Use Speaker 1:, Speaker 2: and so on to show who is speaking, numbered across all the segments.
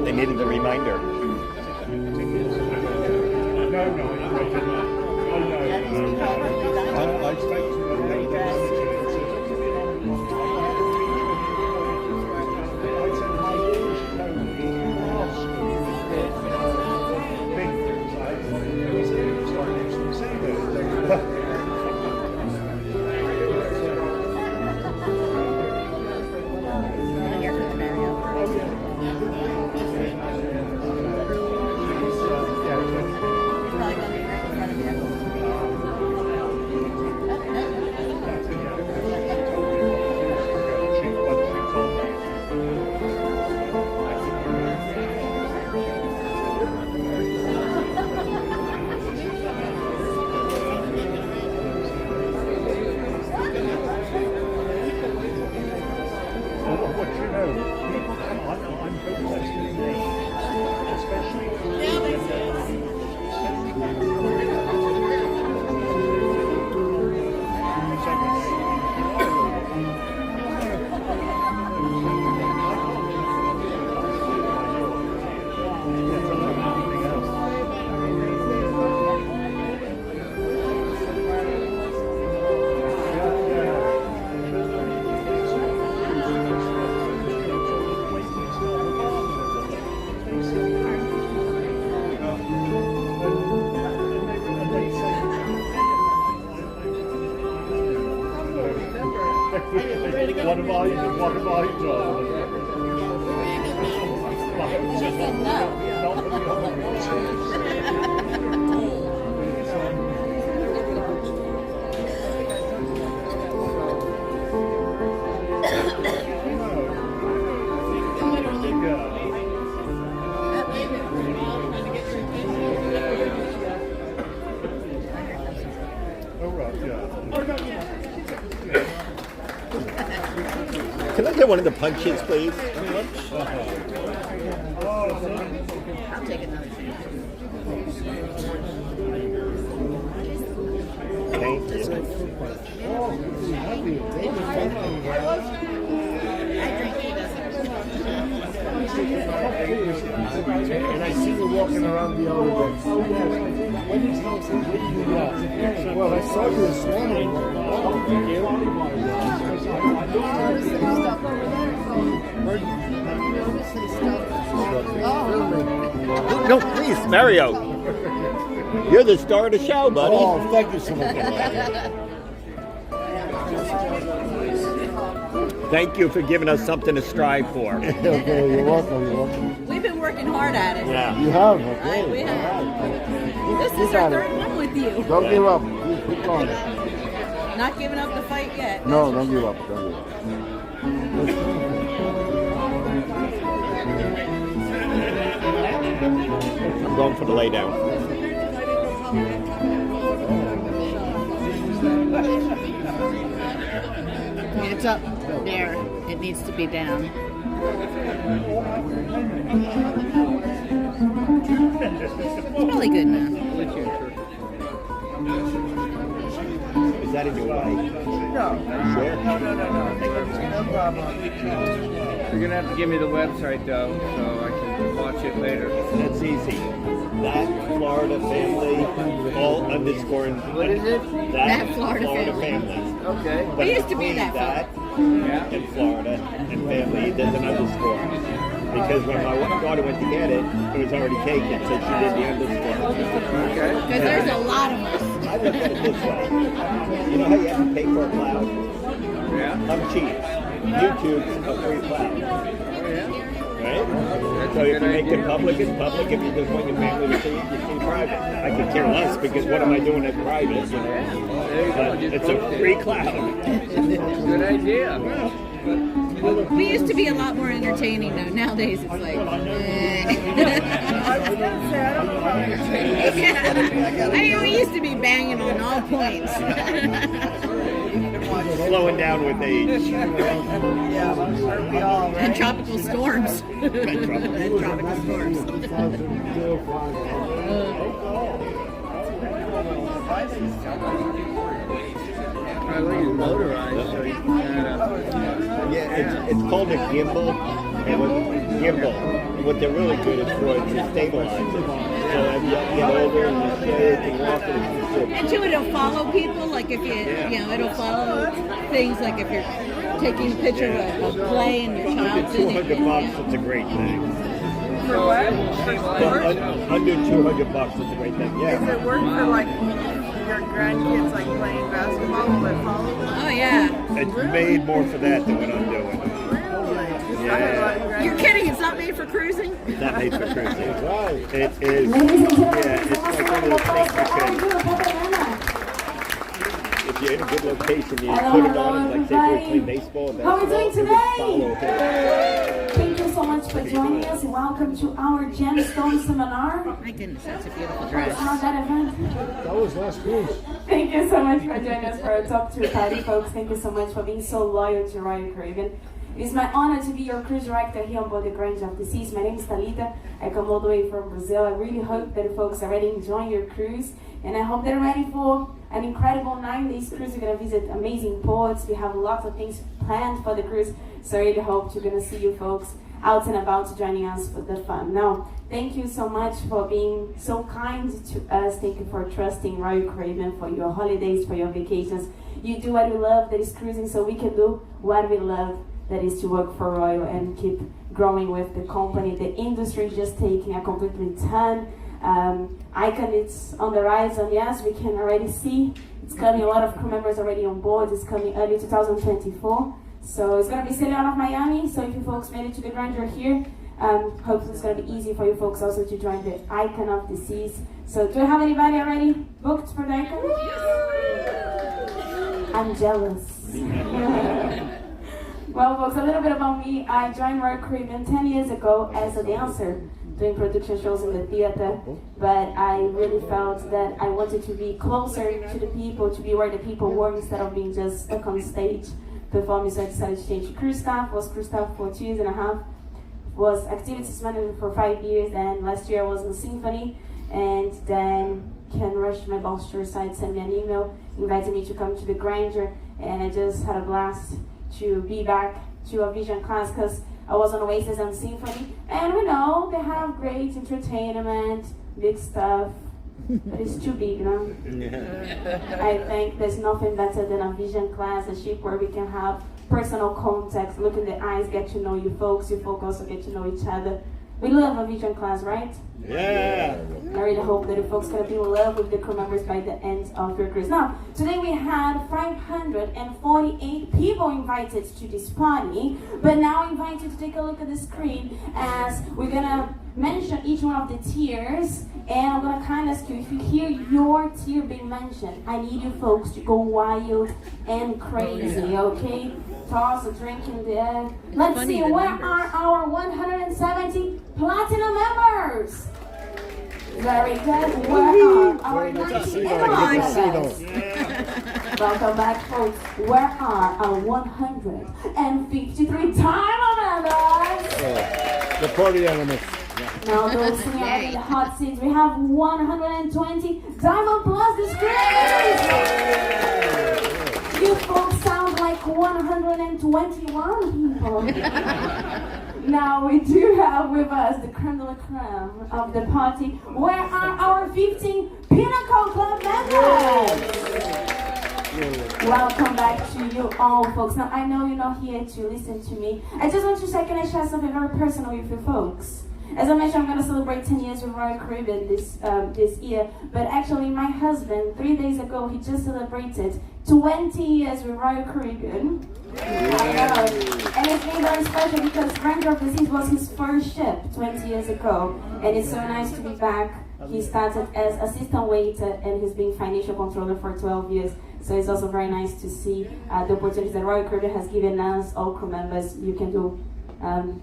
Speaker 1: They needed a reminder.
Speaker 2: I spoke to a lady.
Speaker 3: What have I done?
Speaker 4: She said no.
Speaker 3: Not for the other
Speaker 1: Can I get one of the punches, please?
Speaker 4: I'll take another.
Speaker 1: Thank you.
Speaker 4: I drink, he doesn't.
Speaker 2: And I see you walking around the elevator. Well, I saw you this morning.
Speaker 1: No, please, Mario. You're the star of the show, buddy.
Speaker 2: Oh, thank you so much.
Speaker 1: Thank you for giving us something to strive for.
Speaker 2: Okay, you're welcome. You're welcome.
Speaker 4: We've been working hard at it.
Speaker 1: Yeah.
Speaker 2: You have, okay.
Speaker 4: We have.
Speaker 2: All right.
Speaker 4: This is our third one with you.
Speaker 2: Don't give up. Keep going.
Speaker 4: Not giving up the fight yet.
Speaker 2: No, don't give up. Don't give up.
Speaker 1: I'm going for the lay down.
Speaker 4: It's up there. It needs to be down. It's probably good now.
Speaker 1: Is that in your way?
Speaker 5: No.
Speaker 1: Sure.
Speaker 5: No problem.
Speaker 6: You're gonna have to give me the website though, so I can watch it later.
Speaker 1: That's easy. That Florida family, all underscoring.
Speaker 6: What is it?
Speaker 4: That Florida
Speaker 1: family.
Speaker 6: Okay.
Speaker 1: But
Speaker 4: We used to be
Speaker 1: between
Speaker 4: that
Speaker 6: Yeah.
Speaker 1: and Florida and family, there's an underscore. Because when my daughter went to get it, it was already taken, so she did the underscore.
Speaker 6: Okay.
Speaker 4: Because there's a lot of us.
Speaker 1: I look at it this way. You know how you have to pay for a cloud?
Speaker 6: Yeah.
Speaker 1: I'm cheap. YouTube's a free cloud.
Speaker 6: Oh yeah.
Speaker 1: Right?
Speaker 6: That's
Speaker 1: So
Speaker 6: a
Speaker 1: if
Speaker 6: good
Speaker 1: you make
Speaker 6: idea.
Speaker 1: it public, it's public. If you just want your family to see it, you see private. I could care less because what am I doing at private? You know?
Speaker 6: There you go.
Speaker 1: But
Speaker 6: Just
Speaker 1: it's
Speaker 6: post
Speaker 1: a
Speaker 6: it.
Speaker 1: free cloud.
Speaker 6: Good idea.
Speaker 4: We used to be a lot more entertaining though. Nowadays it's like,
Speaker 5: I was gonna say, I don't know how you're saying.
Speaker 4: yeah. I mean, we used to be banging on all points.
Speaker 1: slowing down with age.
Speaker 5: Yeah, aren't we all, right?
Speaker 4: And tropical storms.
Speaker 1: And trouble.
Speaker 4: And tropical storms.
Speaker 2: 2004, 5.
Speaker 6: I like it motorized, so you can kind of.
Speaker 1: Yeah, it's called a gimbal. And with gimbal, what they're really good is for to stabilize it. So as you get older and you shake and walk it,
Speaker 4: And too, it'll follow people. Like if it'll follow things. Like if you're taking a picture of a play and your child's in it.
Speaker 1: $200, it's a great thing.
Speaker 5: For what?
Speaker 1: Under $200, it's a great thing.
Speaker 5: Does
Speaker 1: Yeah.
Speaker 5: it work for like your grandkids like playing basketball? Will it follow them?
Speaker 4: Oh yeah.
Speaker 1: It's made more for that than what I'm doing.
Speaker 5: I have a lot of grandkids.
Speaker 4: You're kidding? It's not made for cruising.
Speaker 1: It's not made for cruising.
Speaker 2: Right.
Speaker 1: It is.
Speaker 7: Ladies and gentlemen,
Speaker 1: Yeah, it's like one of those things you can. If you're in a good location, you
Speaker 7: Hello,
Speaker 1: put it on and like say
Speaker 7: everybody.
Speaker 1: we're playing baseball.
Speaker 7: How are we doing
Speaker 1: it would
Speaker 7: today?
Speaker 1: follow him.
Speaker 7: Thank you so much for joining us. Welcome to our Gemstone Seminar.
Speaker 4: My goodness, that's a beautiful
Speaker 7: How
Speaker 4: dress.
Speaker 7: that event?
Speaker 2: That was last cruise.
Speaker 7: Thank you so much for joining us for our Top Tour Party, folks. Thank you so much for being so loyal to Royal Caribbean. It is my honor to be your cruise director here on board the Grandeur of the Seas. My name is Talita. I come all the way from Brazil. I really hope that folks are ready enjoying your cruise. And I hope they're ready for an incredible 9-day cruise. We're going to visit amazing ports. We have lots of things planned for the cruise. So I really hope you're going to see you folks out and about joining us for the fun. Now, thank you so much for being so kind to us. Thank you for trusting Royal Caribbean for your holidays, for your vacations. You do what we love, that is cruising, so we can do what we love, that is to work for Royal and keep growing with the company. The industry is just taking a completely turn. Icon, it's on the rise, and yes, we can already see it's coming. A lot of crew members already on board. It's coming early 2024. So it's going to be sailing out of Miami. So if you folks made it to the Grandeur here, hopefully it's going to be easy for you folks also to join the Icon of the Seas. So do you have anybody already booked for the Icon? I'm jealous. Well, folks, a little bit about me. I joined Royal Caribbean 10 years ago as a dancer, doing production shows in the theater, but I really felt that I wanted to be closer to the people, to be where the people were instead of being just stuck on stage performing. So I decided to change to crew staff. Was crew staff for 2.5 years, was activities manager for 5 years, and last year I was in symphony, and then Ken Rush, my boss side, sent me an email inviting me to come to the Grandeur, and I just had a blast to be back to a vision class because I was on Oasis and Symphony, and we know they have great entertainment, big stuff, but it's too big, you know? I think there's nothing better than a vision class, a ship where we can have personal contact, look in the eyes, get to know you folks also get to know each other. We love a vision class, right?
Speaker 1: Yeah.
Speaker 7: I really hope that you folks can be in love with the crew members by the end of your cruise. Now, today we had 548 people invited to this party, but now I invite you to take a look at the screen as we're gonna mention each one of the tiers, and I'm gonna kind of ask you, if you hear your tier being mentioned, I need you folks to go wild and crazy, okay? Toss a drink in the air. Let's see, where are our 170 platinum members? Very good. Where are our 90 members? Welcome back, folks. Where are our 153 diamond members?
Speaker 2: The party elements.
Speaker 7: Now those sitting out in the hot seats, we have 120 Diamond Plus disgrace! You folks sound like 121 people. Now we do have with us the creme de la creme of the party. Where are our 15 Pinnacle Club members? Welcome back to you all, folks. Now I know you're not here to listen to me. I just want to say, can I share something very personal with you folks? As I mentioned, I'm going to celebrate 10 years with Royal Caribbean this year. But actually, my husband, 3 days ago, he just celebrated 20 years with Royal Caribbean. I know. And it's been very special because Grandeur of the Seas was his first ship 20 years ago. And it's so nice to be back. He started as assistant waiter and he's been financial controller for 12 years. So it's also very nice to see the opportunities that Royal Caribbean has given us, all crew members. You can do.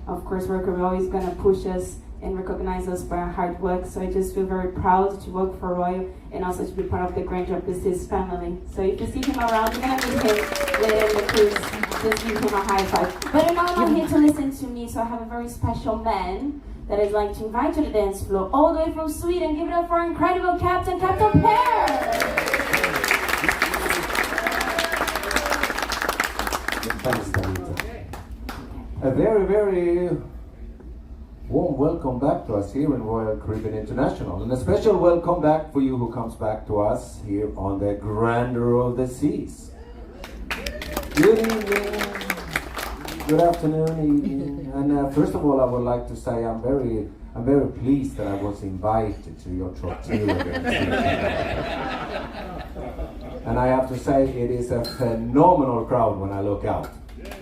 Speaker 7: Of course, Royal Caribbean always going to push us and recognize us by our hard work. So I just feel very proud to work for Royal and also to be part of the Grandeur of the Seas family. So if you see him around, you're gonna meet him later in the cruise. Just give him a high five. But you're not here to listen to me, so I have a very special man that I'd like to invite to the dance floor, all the way from Sweden. Give it up for our incredible Captain Per!
Speaker 8: Thanks, Danita. A very, very warm welcome back to us here in Royal Caribbean International, and a special welcome back for you who comes back to us here on the Grandeur of the Seas. Good evening, good afternoon, evening, and first of all, I would like to say I'm very pleased that I was invited to your Tortilla event. And I have to say, it is a phenomenal crowd when I look out.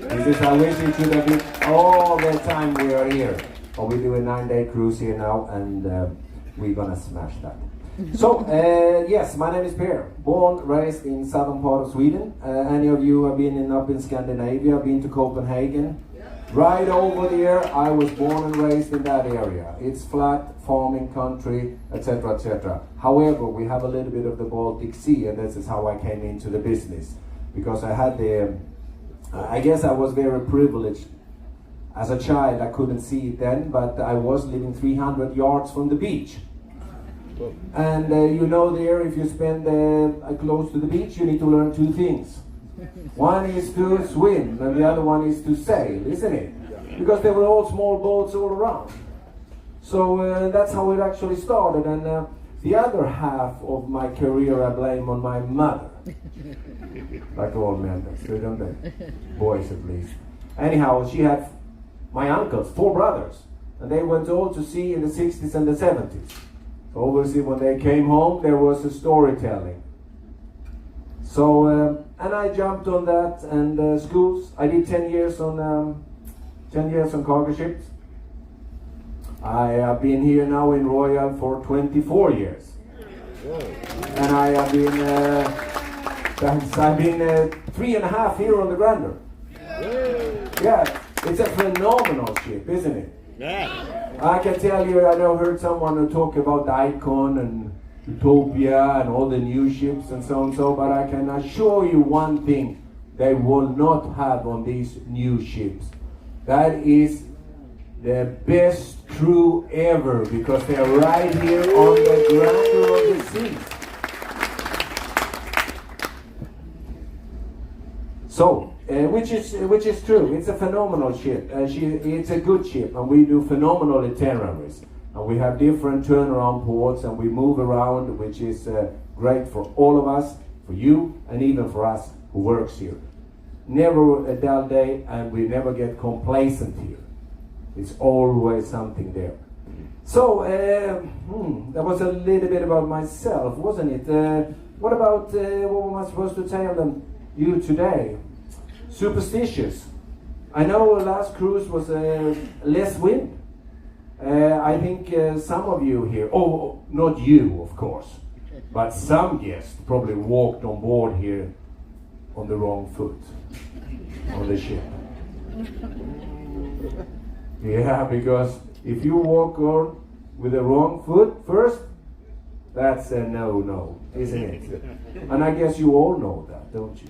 Speaker 8: I wish it should have been all the time we are here. But we do a 9-day cruise here now, and we're gonna smash that. So, yes, my name is Per. Born, raised in southern part of Sweden. Any of you have been up in Scandinavia, been to Copenhagen? Right over there, I was born and raised in that area. It's flat, farming country, etc., etc. However, we have a little bit of the Baltic Sea, and this is how I came into the business. Because I had I guess I was very privileged. As a child, I couldn't see it then, but I was living 300 yards from the beach. And you know there, if you spend close to the beach, you need to learn two things. One is to swim, and the other one is to sail, isn't it? Because there were all small boats all around. So that's how it actually started. And the other half of my career I blame on my mother. Like all men, don't they? Boys at least. Anyhow, she had my uncles, 4 brothers. And they went all to sea in the 60s and the 70s. So obviously when they came home, there was a storytelling. So, and I jumped on that, and schools. I did 10 years on cargo ships. I have been here now in Royal for 24 years. And I have been, I've been 3.5 here on the Grandeur. Yeah, it's a phenomenal ship, isn't it?
Speaker 1: Yeah.
Speaker 8: I can tell you, I know heard someone who talk about the Icon and Utopia and all the new ships and so and so, but I can assure you one thing they will not have on these new ships. That is the best crew ever, because they're right here on the Grandeur of the Seas. So, which is true. It's a phenomenal ship. It's a good ship, and we do phenomenal itineraries. And we have different turnaround ports, and we move around, which is great for all of us, for you, and even for us who works here. Never a dull day, and we never get complacent here. It's always something there. So, that was a little bit about myself, wasn't it? What about, what am I supposed to tell them you today? Superstitious. I know last cruise was less wind. I think some of you here, oh, not you, of course, but some guests probably walked on board here on the wrong foot on the ship. Yeah, because if you walk on with the wrong foot first, that's a no-no, isn't it? And I guess you all know that, don't you?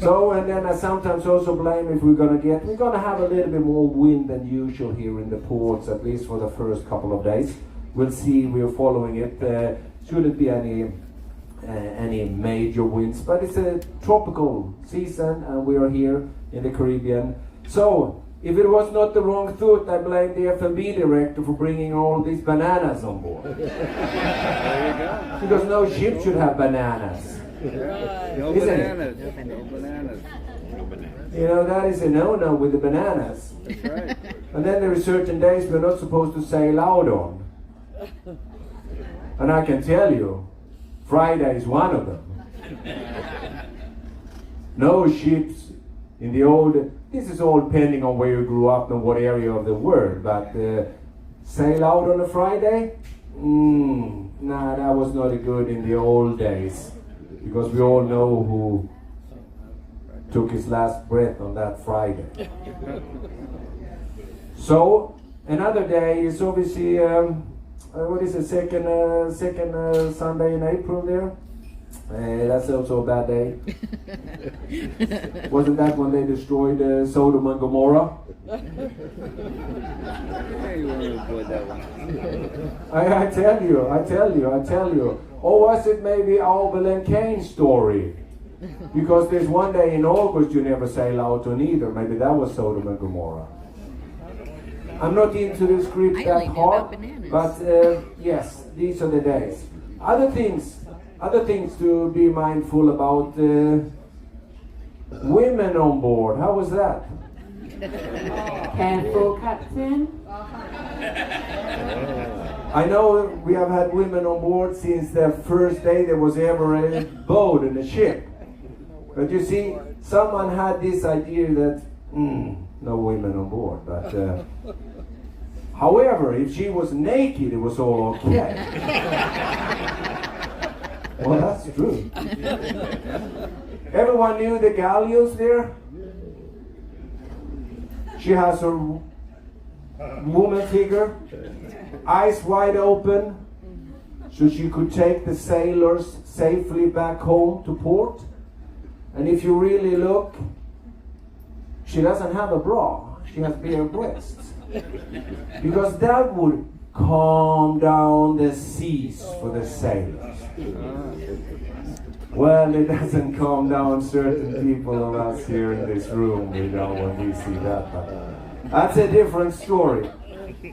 Speaker 8: So, and then I sometimes also blame if we're gonna have a little bit more wind than usual here in the ports, at least for the first couple of days. We'll see, we're following it. Shouldn't be any major winds, but it's a tropical season and we are here in the Caribbean. So, if it was not the wrong foot, I blame the F&B director for bringing all these bananas on board. There you go. Because no ship should have bananas.
Speaker 6: No
Speaker 8: Isn't
Speaker 6: bananas.
Speaker 8: it?
Speaker 6: No bananas.
Speaker 8: You know, that is a no-no with the bananas.
Speaker 6: That's right.
Speaker 8: And then there are certain days we're not supposed to sail out on. And I can tell you, Friday is one of them. No ships in the old... This is all depending on where you grew up and what area of the world, but sail out on a Friday? Nah, that was not good in the old days. Because we all know who took his last breath on that Friday. So, Another day is obviously, what is it, second Sunday in April there? That's also a bad day. Wasn't that when they destroyed Sodom and Gomorrah?
Speaker 6: Yeah, you want to avoid that one.
Speaker 8: I tell you. Or was it maybe Abel and Cain's story? Because there's one day in August you never sail out on either. Maybe that was Sodom and Gomorrah. I'm not into the script
Speaker 4: I
Speaker 8: that
Speaker 4: only knew
Speaker 8: hard,
Speaker 4: about bananas.
Speaker 8: but yes, these are the days. Other things to be mindful about. Women on board. How was that?
Speaker 7: Careful, Captain.
Speaker 8: I know we have had women on board since the first day there was ever a boat and a ship. But you see, someone had this idea that, no women on board. But, however, if she was naked, it was all okay. Well, that's true. Everyone knew the galleons there? She has her woman figure, eyes wide open, so she could take the sailors safely back home to port. And if you really look, she doesn't have a bra, she has bare breasts. Because that would calm down the seas for the sailors. Well, it doesn't calm down certain people of us here in this room, when we see that. But that's a different story.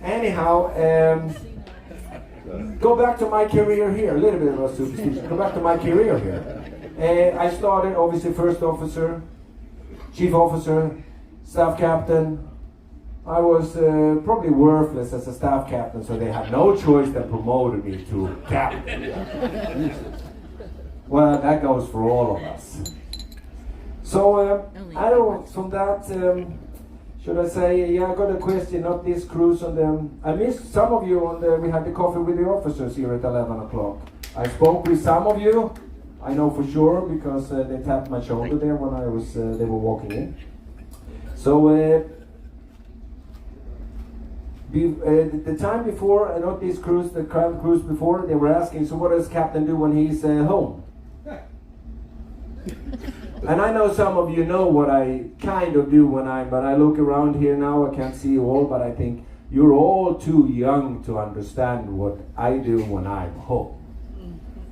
Speaker 8: Anyhow, go back to my career here. A little bit of a superstition. Go back to my career here. I started, obviously, first officer, chief officer, staff captain. I was probably worthless as a staff captain, so they had no choice than promoted me to captain. Well, that goes for all of us. So, I don't, from that, should I say, I got a question, not this cruise on them. I missed some of you on we had the coffee with the officers here at 11 o'clock. I spoke with some of you, I know for sure, because they tapped my shoulder there when I was, they were walking in. So, the time before, not this cruise, the current cruise before, they were asking, so what does Captain do when he's home? And I know some of you know what I kind of do but I look around here now, I can't see you all, but I think you're all too young to understand what I do when I'm home.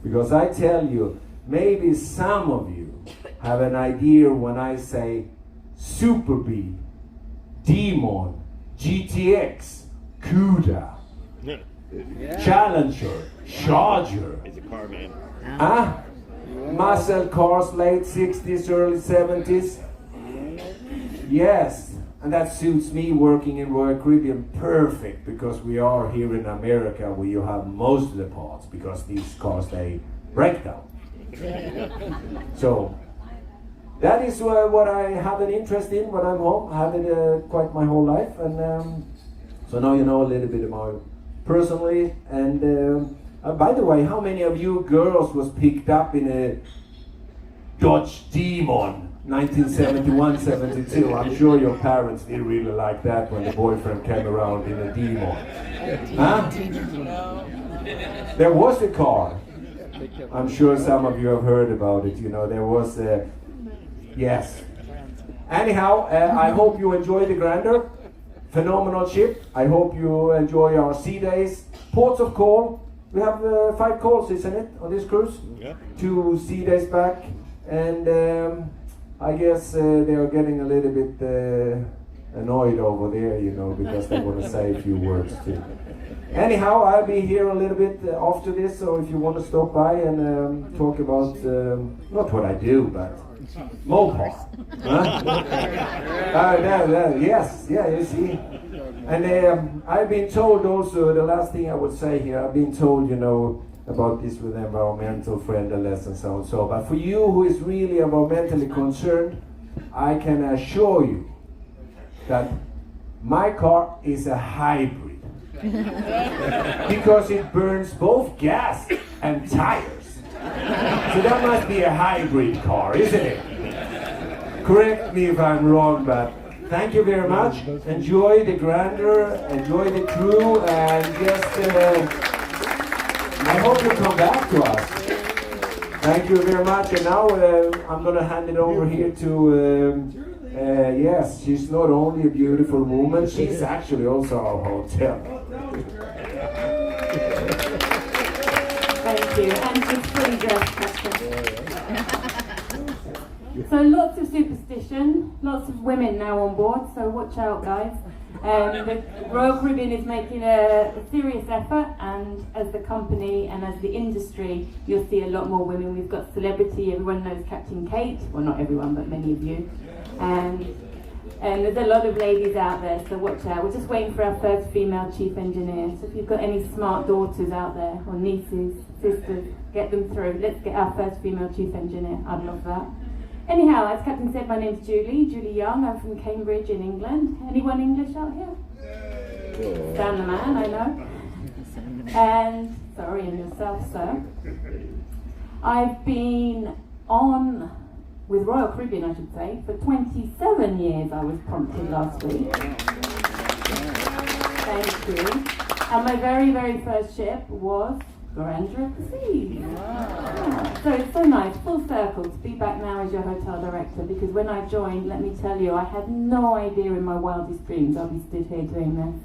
Speaker 8: Because I tell you, maybe some of you have an idea when I say Super B, Demon, GTX, CUDA, Challenger, Charger.
Speaker 1: He's a car man.
Speaker 8: Huh? Muscle cars, late 60s, early 70s. Yes, and that suits me working in Royal Caribbean perfect, because we are here in America where you have most of the parts, because these cars, they break down. So, that is what I have an interest in when I'm home. I have it quite my whole life, and so now you know a little bit about personally. And by the way, how many of you girls was picked up in a Dodge Demon 1971-72? I'm sure your parents did really like that when the boyfriend came around in a Demon. Huh? There was a car. I'm sure some of you have heard about it. There was a... Yes. Anyhow, I hope you enjoy the Grandeur. Phenomenal ship. I hope you enjoy our sea days. Ports of call. We have 5 calls, isn't it, on this cruise?
Speaker 1: Yeah.
Speaker 8: 2 sea days back. And I guess they are getting a little bit annoyed over there, because they want to say a few words too. Anyhow, I'll be here a little bit after this, so if you want to stop by and talk about, not what I do, but Mopar. Huh? Yes, you see. And I've been told also, the last thing I would say here, I've been told, about this with environmental friendliness and so on. So, but for you who is really environmentally concerned, I can assure you that my car is a hybrid. Because it burns both gas and tires. So that must be a hybrid car, isn't it? Correct me if I'm wrong, but Thank you very much. Enjoy the Grandeur, enjoy the crew, and just I hope you come back to us. Thank you very much. And now I'm going to hand it over here to, yes, she's not only a beautiful woman, she's actually also our hotel.
Speaker 7: Thank you. And she's fully dressed, Captain. So lots of superstition, lots of women now on board, so watch out, guys. The Royal Caribbean is making a serious effort, and as the company and as the industry, you'll see a lot more women. We've got celebrity, everyone knows Captain Kate, well not everyone, but many of you. And there's a lot of ladies out there, so watch out. We're just waiting for our first female chief engineer, so if you've got any smart daughters out there, or nieces, sisters, get them through. Let's get our first female chief engineer, I'd love that. Anyhow, as Captain said, my name's Julie Young. I'm from Cambridge in England. Anyone English out here? Stan the man, I know. And, sorry, and yourself, sir. I've been on with Royal Caribbean, I should say, for 27 years, I was prompted last week. Thank you. And my very, very first ship was Grandeur of the Seas. Yeah. So it's so nice, full circle, to be back now as your hotel director, because when I joined, let me tell you, I had no idea in my wildest dreams I'd be stood here doing this.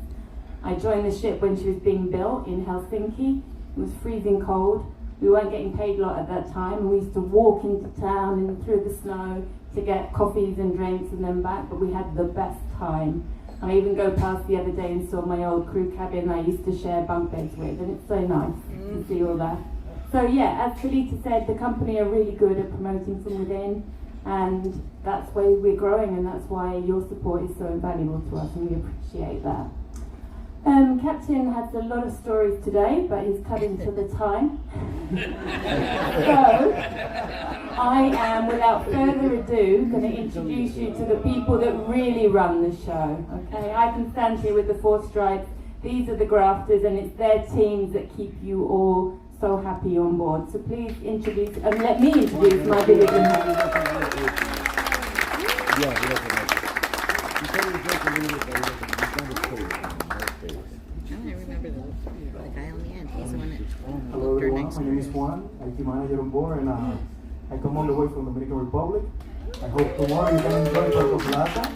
Speaker 7: I joined the ship when she was being built in Helsinki. It was freezing cold. We weren't getting paid a lot at that time, and we used to walk into town and through the snow to get coffees and drinks and then back, but we had the best time. I even go past the other day and saw my old crew cabin I used to share bunk beds with, and it's so nice to see all that. So yeah, as Felita said, the company are really good at promoting from within, and that's why we're growing, and that's why your support is so invaluable to us, and we appreciate that. Captain has a lot of stories today, but he's cut into the time. So, I am, without further ado, going to introduce you to the people that really run the show. Okay, I can stand here with the 4 stripes. These are the grafters, and it's their teams that keep you all so happy on board. So please introduce, and let me introduce my division head.
Speaker 9: Hello everyone, my name is Juan, IT manager on board, and I come all the way from the Dominican Republic. I hope tomorrow you can enjoy Puerto Plata.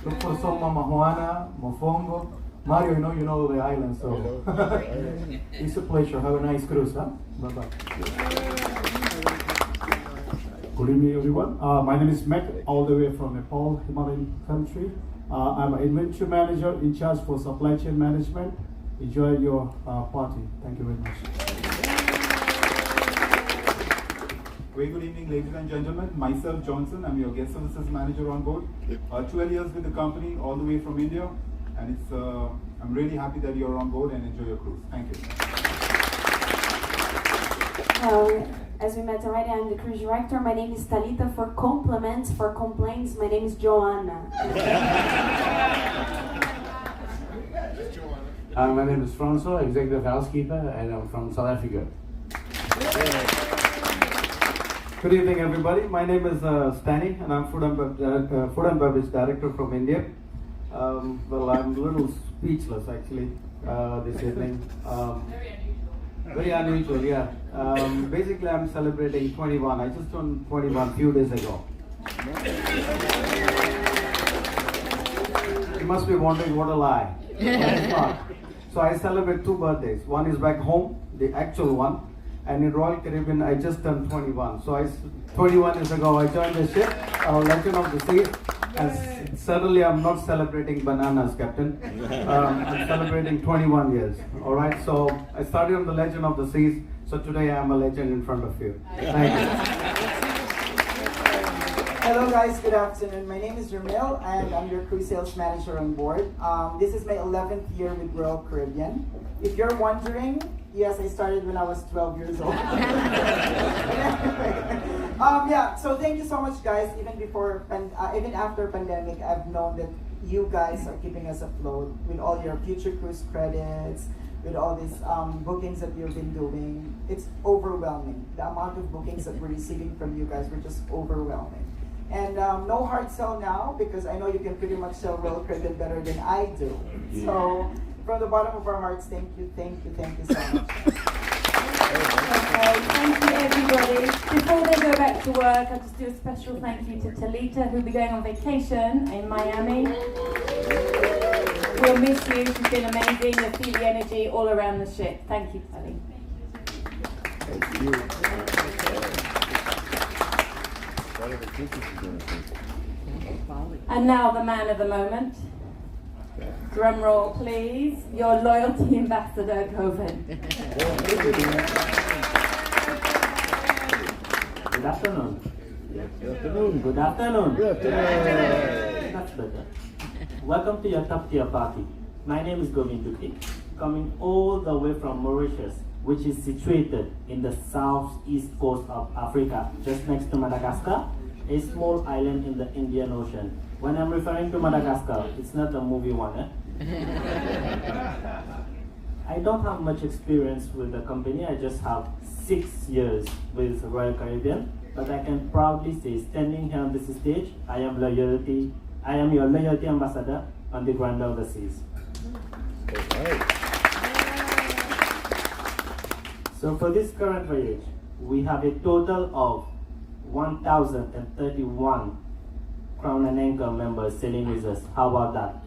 Speaker 9: Look for some Mama Juana, Mofongo. Mario, you know the island, so it's a pleasure. Have a nice cruise, huh? Bye-bye.
Speaker 10: Good evening, everyone. My name is Matt, all the way from Nepal, Himalayan country. I'm an inventory manager in charge for supply chain management. Enjoy your party. Thank you very much.
Speaker 11: Very good evening, ladies and gentlemen. Myself, Johnson. I'm your guest services manager on board. 12 years with the company, all the way from India, and I'm really happy that you're on board and enjoy your cruise. Thank you.
Speaker 7: As we met already, I'm the cruise director. My name is Talita. For compliments, for complaints, my name is Joanna.
Speaker 12: My name is Francois, executive housekeeper, and I'm from South Africa.
Speaker 9: Good evening, everybody. My name is Stani, and I'm food and beverage director from India. Well, I'm a little speechless actually this evening. Very unusual, yeah. Basically, I'm celebrating 21. I just turned 21 a few days ago. You must be wondering what a lie. It's not. So I celebrate 2 birthdays. One is back home, the actual one, and in Royal Caribbean I just turned 21. So 21 years ago I joined the ship, Legend of the Seas, and certainly I'm not celebrating bananas, Captain. I'm celebrating 21 years. All right. So I started on the Legend of the Seas. So today I am a legend in front of you. Thank you.
Speaker 13: Hello guys, good afternoon. My name is Ramil and I'm your crew sales manager on board. This is my 11th year with Royal Caribbean. If you're wondering, yes, I started when I was 12 years old. Yeah, so thank you so much guys. Even after pandemic, I've known that you guys are keeping us afloat with all your future cruise credits, with all these bookings that you've been doing. It's overwhelming. The amount of bookings that we're receiving from you guys were just overwhelming. And no hard sell now, because I know you can pretty much sell Royal Caribbean better than I do. So from the bottom of our hearts, thank you so much.
Speaker 7: Okay, thank you everybody. Before they go back to work, I'll just do a special thank you to Talita, who'll be going on vacation in Miami. We'll miss you. She's been amazing. You'll feel the energy all around the ship. Thank you, Tali.
Speaker 1: Thank you.
Speaker 7: And now the man of the moment. Drum roll, please. Your loyalty ambassador, Govind.
Speaker 12: Good afternoon.
Speaker 1: Good afternoon.
Speaker 12: Good afternoon.
Speaker 1: Good afternoon.
Speaker 12: That's better. Welcome to your top tier party. My name is Govind Duki, coming all the way from Mauritius, which is situated in the southeast coast of Africa, just next to Madagascar, a small island in the Indian Ocean. When I'm referring to Madagascar, it's not a movie one, eh? I don't have much experience with the company. I just have 6 years with Royal Caribbean, but I can proudly say, standing here on this stage, I am your loyalty ambassador on the Grandeur of the Seas. So for this current voyage, we have a total of 1,031 Crown and Anchor members sailing with us. How about that?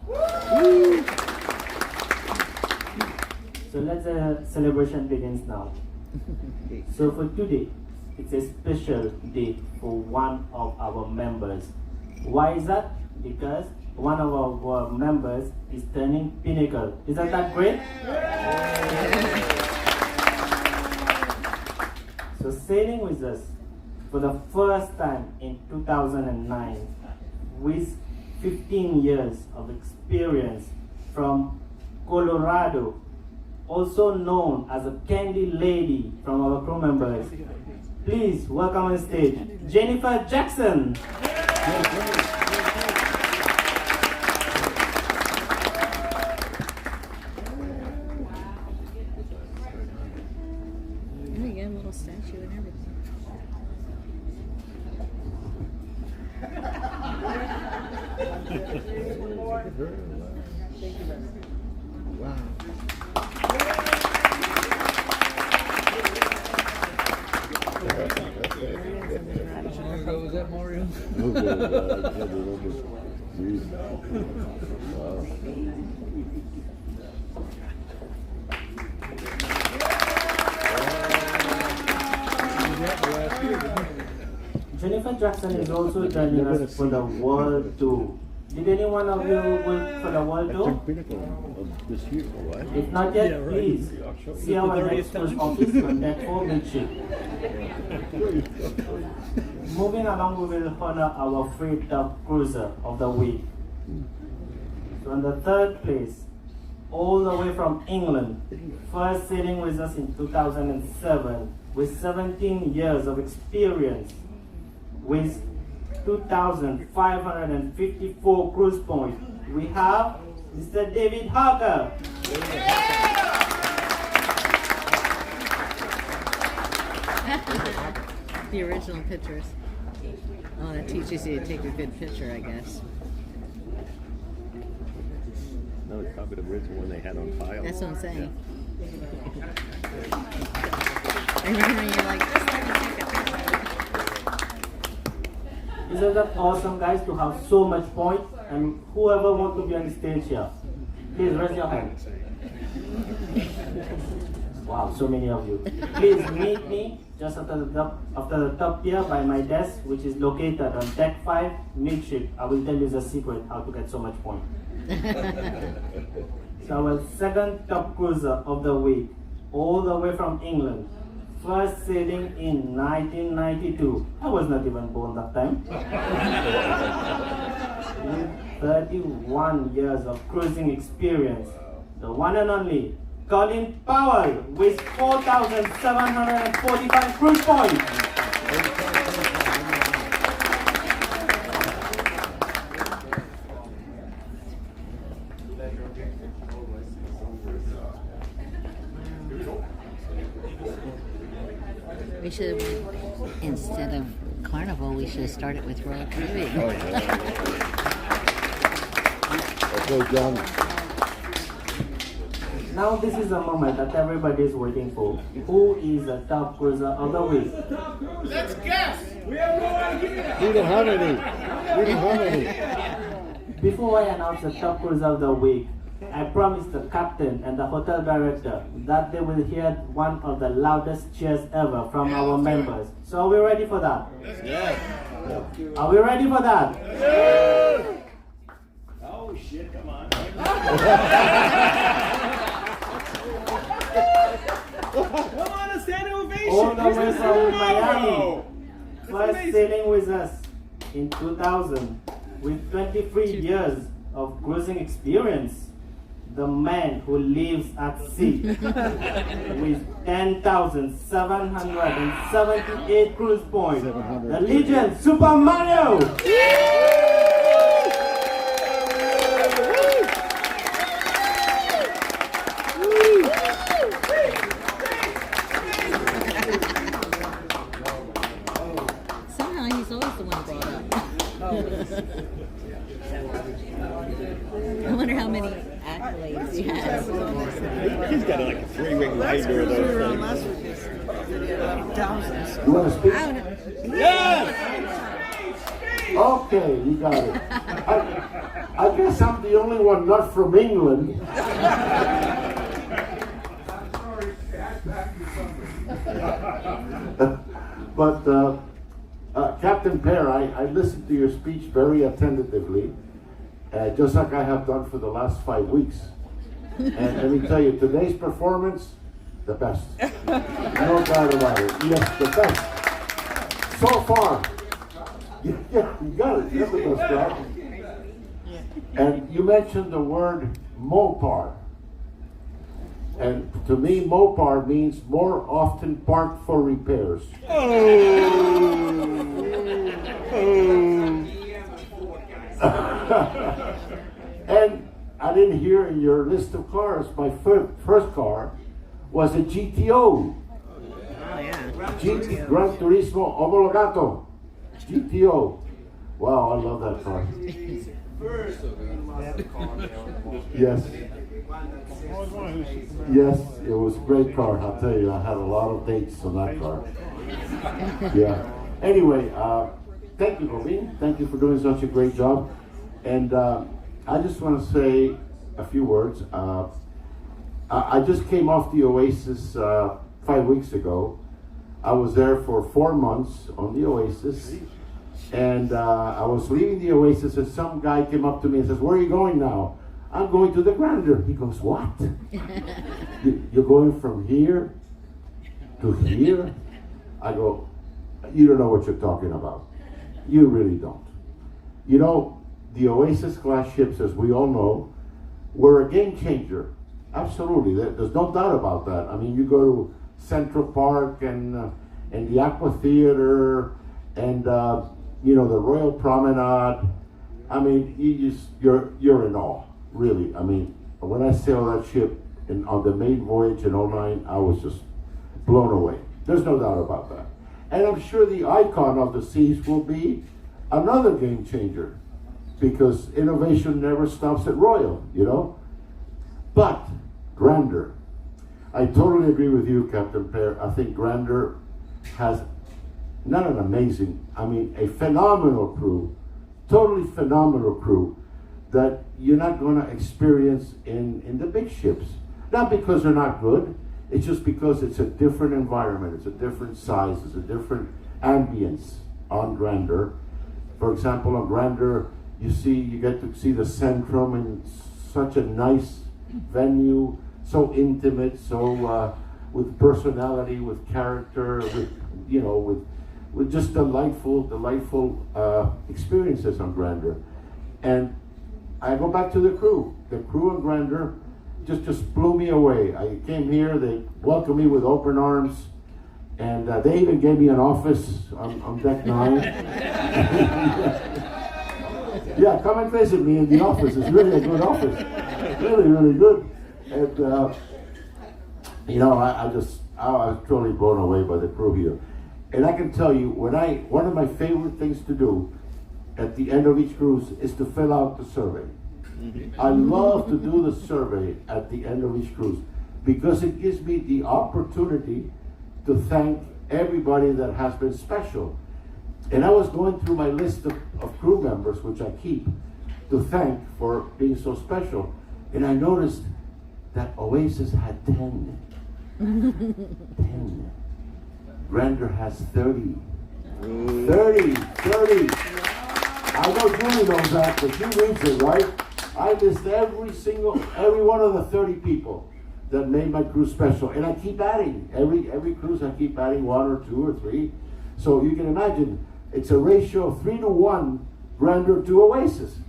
Speaker 12: So let the celebration begins now. So for today, it's a special day for one of our members. Why is that? Because one of our members is turning pinnacle. Isn't that great? So sailing with us for the first time in 2009 with 15 years of experience from Colorado, also known as a candy lady from our crew members. Please welcome on stage Jennifer Jackson.
Speaker 4: And you get a little statue and everything.
Speaker 1: Wow.
Speaker 6: Was that Mario?
Speaker 12: Jennifer Jackson is also joining us for the World Tour. Did any one of you work for the World Tour?
Speaker 1: This year, what?
Speaker 12: If not yet, please see our next post office on deck 4 midship. Moving along, we will honor our free top cruiser of the week. So in the third place, all the way from England, first sailing with us in 2007, with 17 years of experience, with 2,554 cruise points, we have Mr. David Harker.
Speaker 4: The original pictures. Oh, that teaches you to take a good picture, I guess.
Speaker 1: No, it's probably the original one they had on file.
Speaker 4: That's what I'm saying. I remember you're like, just let me take a picture.
Speaker 12: Isn't that awesome, guys, to have so much points? And whoever wants to be on the stage here, please raise your hand. Wow, so many of you. Please meet me just after the top tier by my desk, which is located on deck 5 midship. I will tell you the secret how to get so much points. So our second top cruiser of the week, all the way from England, first sailing in 1992. I was not even born that time. With 31 years of cruising experience, the one and only Colin Powell with 4,745 cruise points.
Speaker 4: We should have, instead of Carnival, we should have started with Royal Caribbean.
Speaker 1: Oh, yeah. Okay, John.
Speaker 12: Now this is a moment that everybody is waiting for. Who is the top cruiser of the week?
Speaker 3: Let's guess. We have no idea.
Speaker 1: We don't have any. We don't have any.
Speaker 12: Before I announce the top cruiser of the week, I promised the captain and the hotel director that they will hear one of the loudest cheers ever from our members. So are we ready for that?
Speaker 1: Yes.
Speaker 12: Are we ready for that?
Speaker 3: Yes. Oh shit, come on. Come on, a standing ovation.
Speaker 12: All the way
Speaker 3: Here's the
Speaker 12: from
Speaker 3: Super
Speaker 12: Miami.
Speaker 3: Bowl.
Speaker 12: First sailing with us in 2000 with 23 years of cruising experience. The man who lives at sea with 10,778 cruise points. The legend, Super Mario!
Speaker 4: Somehow he's always the one brought up. I wonder how many accolades he has.
Speaker 1: He's got like a 3-ring lighter of those things.
Speaker 8: You want to speak?
Speaker 1: Yes!
Speaker 2: Okay, you got it. I guess I'm the only one not from England. But Captain Pear, I listened to your speech very attentively, just like I have done for the last 5 weeks. And let me tell you, today's performance, the best. No doubt about it. Yes, the best. So far. Yeah, you got it. You're the best guy. And you mentioned the word Mopar. And to me, Mopar means more often parked for repairs. And I didn't hear in your list of cars, my first car was a GTO.
Speaker 4: Oh, yeah.
Speaker 2: Gran Turismo Homologato. GTO. Wow, I love that car. Yes. Yes, it was a great car. I'll tell you, I had a lot of dates on that car. Yeah. Anyway, thank you, Robin. Thank you for doing such a great job. And I just want to say a few words. I just came off the Oasis 5 weeks ago. I was there for 4 months on the Oasis. And I was leaving the Oasis and some guy came up to me and says, "Where are you going now?" "I'm going to the Grandeur." He goes, "What? You're going from here to here?" I go, "You don't know what you're talking about. You really don't." You know, the Oasis class ships, as we all know, were a game changer. Absolutely, there's no doubt about that. I mean, you go to Central Park and the Aqua Theater and you know, the Royal Promenade. I mean, you're in awe, really. I mean, when I sailed that ship on the main voyage in 09, I was just blown away. There's no doubt about that. And I'm sure the icon of the seas will be another game changer, because innovation never stops at Royal, you know. But Grandeur, I totally agree with you, Captain Pear. I think Grandeur has not an amazing, I mean a phenomenal crew, totally phenomenal crew that you're not going to experience in the big ships. Not because they're not good, it's just because it's a different environment, it's a different size, it's a different ambience on Grandeur. For example, on Grandeur, you get to see the Centrum in such a nice venue, so intimate, so with personality, with character, with, you know, with just delightful experiences on Grandeur. And I go back to the crew. The crew on Grandeur just blew me away. I came here, they welcomed me with open arms, and they even gave me an office on deck 9. Yeah, come and visit me in the office. It's really a good office. Really, really good. And you know, I was totally blown away by the crew here. And I can tell you, one of my favorite things to do at the end of each cruise is to fill out the survey. I love to do the survey at the end of each cruise because it gives me the opportunity to thank everybody that has been special. And I was going through my list of crew members, which I keep, to thank for being so special. And I noticed that Oasis had 10. 10. Grandeur has 30. 30. I know Julie knows that, but she reads it, right? I list every one of the 30 people that made my cruise special. And I keep adding. Every cruise I keep adding 1 or 2 or 3. So you can imagine, it's a ratio of 3 to 1, Grandeur to Oasis.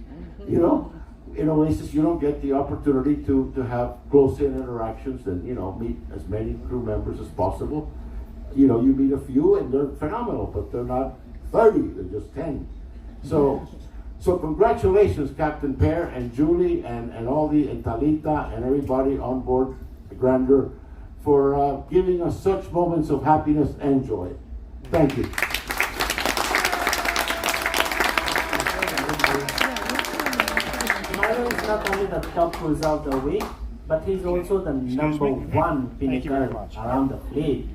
Speaker 2: You know, in Oasis you don't get the opportunity to have close-in interactions and, you know, meet as many crew members as possible. You know, you meet a few and they're phenomenal, but they're not 30, they're just 10. So congratulations, Captain Pear and Julie and Talita and everybody on board Grandeur for giving us such moments of happiness and joy. Thank you.
Speaker 12: Milo is not only the top cruiser of the week, but he's also the number 1 pinnacle around the fleet.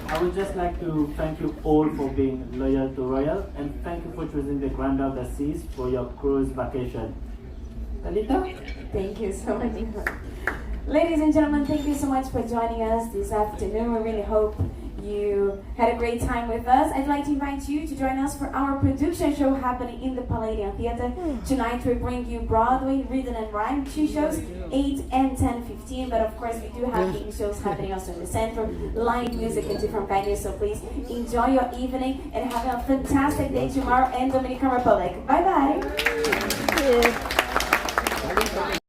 Speaker 12: I would just like to thank you all for being loyal to Royal, and thank you for choosing the Grandeur of the Seas for your cruise vacation. Talita?
Speaker 7: Thank you so much. Ladies and gentlemen, thank you so much for joining us this afternoon. We really hope you had a great time with us. I'd like to invite you to join us for our production show happening in the Palladium Theater. Tonight we bring you Broadway, Rhythm and Rhyme, 2 shows, 8 and 10:15. But of course we do have game shows happening also in the center, live music in different venues. So please enjoy your evening and have a fantastic day tomorrow in Dominican Republic. Bye bye.